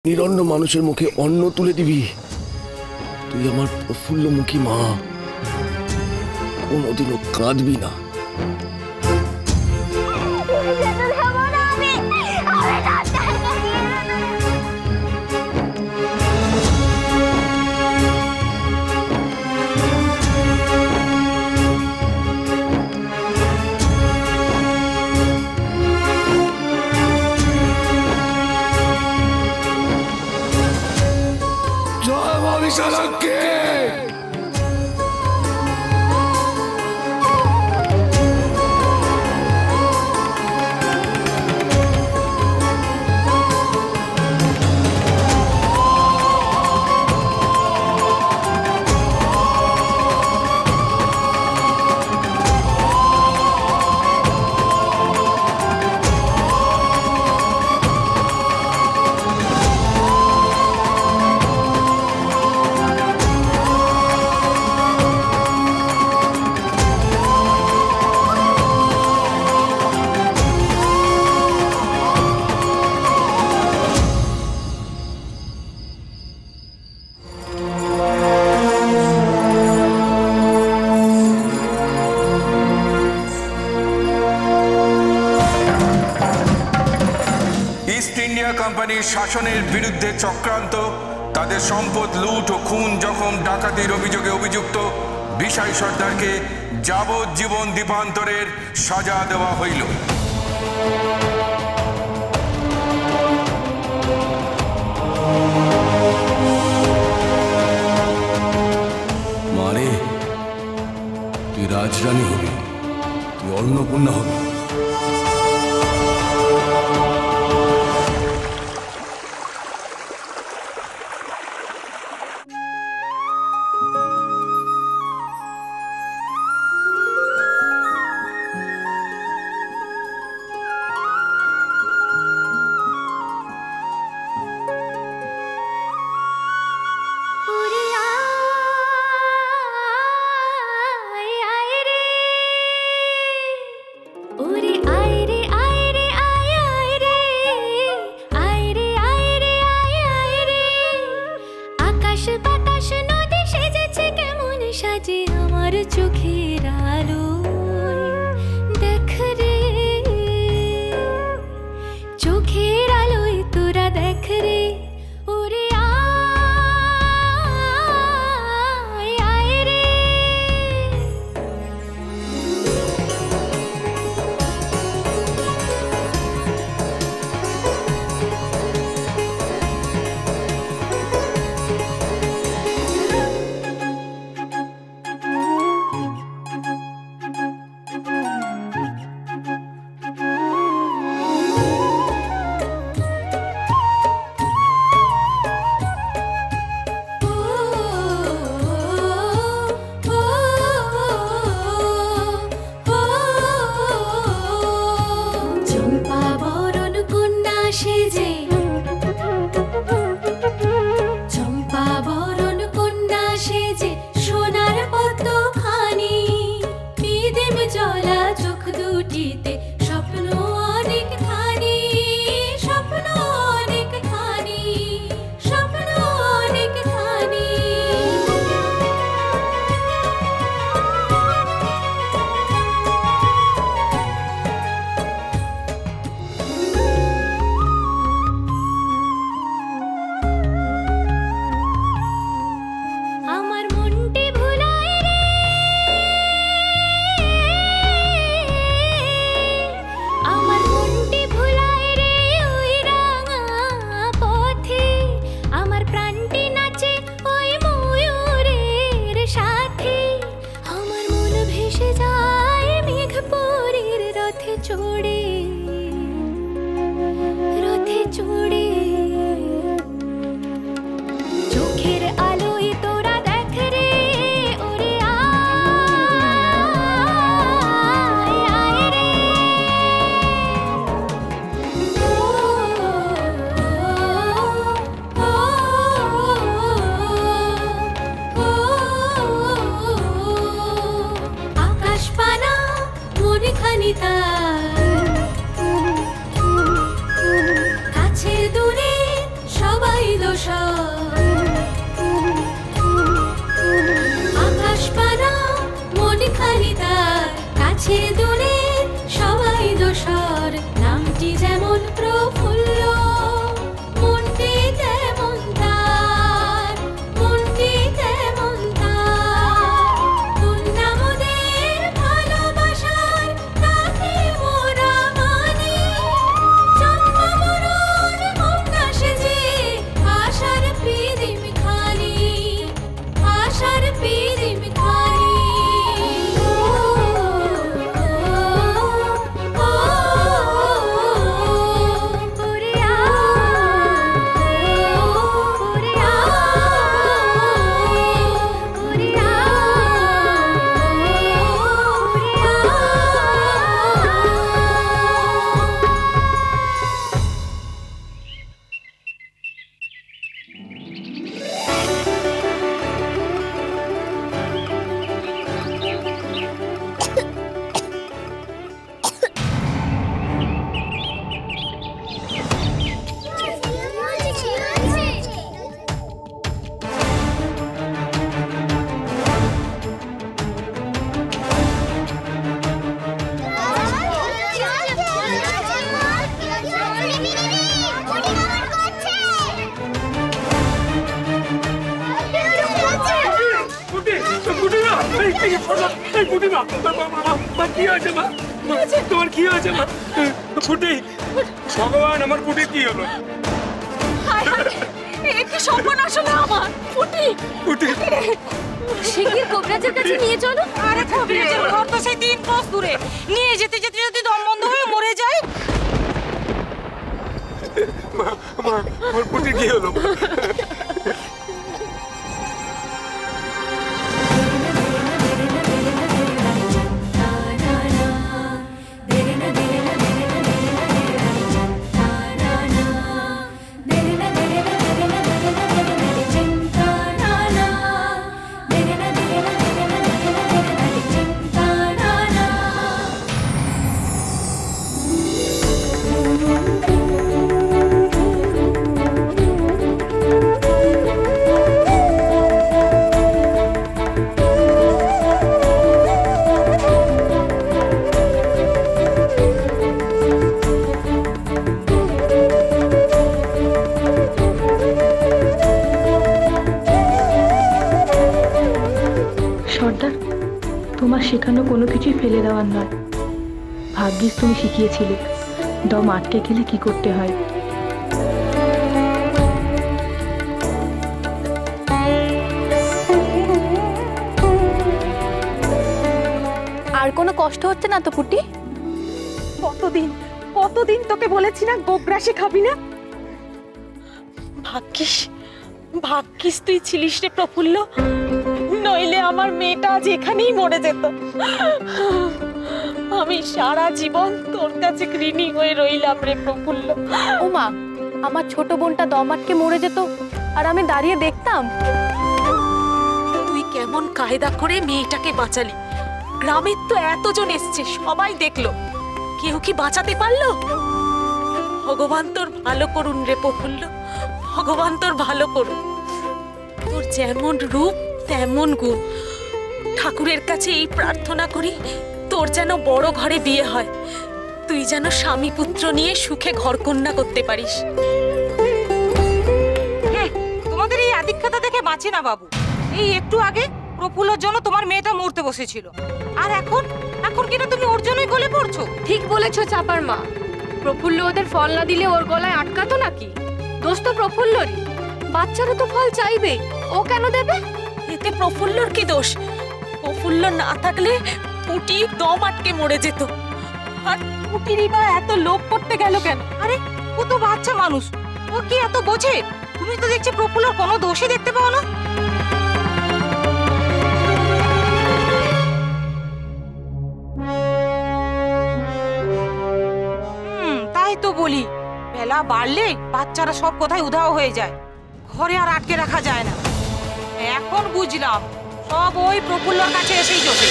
নিরন্ন মানুষের মুখে অন্ন তুলে দিবি। তুই আমার প্রফুল্লমুখী মা, কোনোদিনও কাঁদবি না। জয় মা বিশালাক্ষী। ইস্ট ইন্ডিয়া কোম্পানির শাসনের বিরুদ্ধে চক্রান্ত, তাদের সম্পদ লুট ও খুন, জখম, ডাকাতির অভিযোগে অভিযুক্ত বিশাই সর্দারকে যাবজ্জীবন দ্বীপান্তরের সাজা দেওয়া হইল। মারে, তুই রাজরানী হবি, তুই অন্নপূর্ণা হবি। কাছে দূরে সবাই দোসর, নামটি যেমন প্রফুল্ল, মনটি তেমন তার, মনটি তেমন তার। দুর্নামদের ভালোবাসার তাকে মোরা মানি, জন্ম মরণ হোক না সে যে আশার পিদিম খালি, আশার পিদিম খালি। তোমার কি হয়েছে মা? ফুটি, ভগবান আমার ফুটি কি হলো? কি সর্বনাশ হলো আমার ফুটি। ফুটি শিগগির কবিরাজের কাছে নিয়ে চলো। আরে কবিরাজের ঘর তো সেই 3 ক্রোশ দূরে, নিয়ে যেতে যেতে যদি দম বন্ধ হয়ে মরে যায়। মা, আমার ফুটি কি হলো? সর্দার, তোমার শেখানো কোনো কিছুই ফেলে দেওয়ার নয়। ভাগ্যিস তুমি শিখিয়েছিলে দম আটকে গেলে কি করতে হয়। আর কোনো কষ্ট হচ্ছে না তো পুটি? কতদিন তোকে বলেছি না গোগ্রাসে খাবি না। ভাগ্যিস তুই ছিলিস রে প্রফুল্ল, নইলে আমার মেয়েটা আজ এখানেই মরে যেত। আমি সারা জীবন তোর কাছে ঋণী হয়ে রইলাম রে প্রফুল্ল। ওমা, আমার ছোট বোনটা দম আটকে মরে যেত আর আমি দাঁড়িয়ে দেখতাম। তুই কেমন কায়দা করে মেয়েটাকে বাঁচালি। গ্রামের তো এতজন এসছে, সবাই দেখলো, কেউ কি বাঁচাতে পারলো? ভগবান তোর ভালো করুন রে প্রফুল্ল, ভগবান তোর ভালো করুন। তোর যেমন রূপ তেমন গুণ। ঠাকুরের কাছে এই প্রার্থনা করি, তোর যেন বড় ঘরে বিয়ে হয়, তুই যেন স্বামী পুত্র নিয়ে সুখে ঘরকন্যা করতে পারিস। তোমাদের এই আদিক্ষতা দেখে বাঁচি না বাবু। এই একটু আগে প্রফুল্লর জন্য তোমার মেয়েটা মরতে বসেছিল, আর এখন কিনা তুমি ওর জন্যই গলে পড়ছো। ঠিক বলেছো চাপার মা, প্রফুল্ল ওদের ফল না দিলে ওর গলায় আটকাতো নাকি? দোষ তো প্রফুল্লরই, বাচ্চারা তো ফল চাইবে, ও কেন দেবে? এতে প্রফুল্লর কি দোষ? প্রফুল্ল না থাকলে পুটি দম আটকে মরে যেত। আর পুটিরই বা এত লোভ করতে গেল কেন? আরে ও তো বাচ্চা মানুষ, ও কি এত বোঝে? তুমি তো দেখছি প্রফুল্লর কোনো দোষই দেখতে পাও না। তাই তো বলি, বেলা বাড়লে বাচ্চারা সব কোথায় উধাও হয়ে যায়, ঘরে আর আটকে রাখা যায় না। এখন বুঝলাম সব ওই প্রফুল্লর কাছে এসেই জোটে।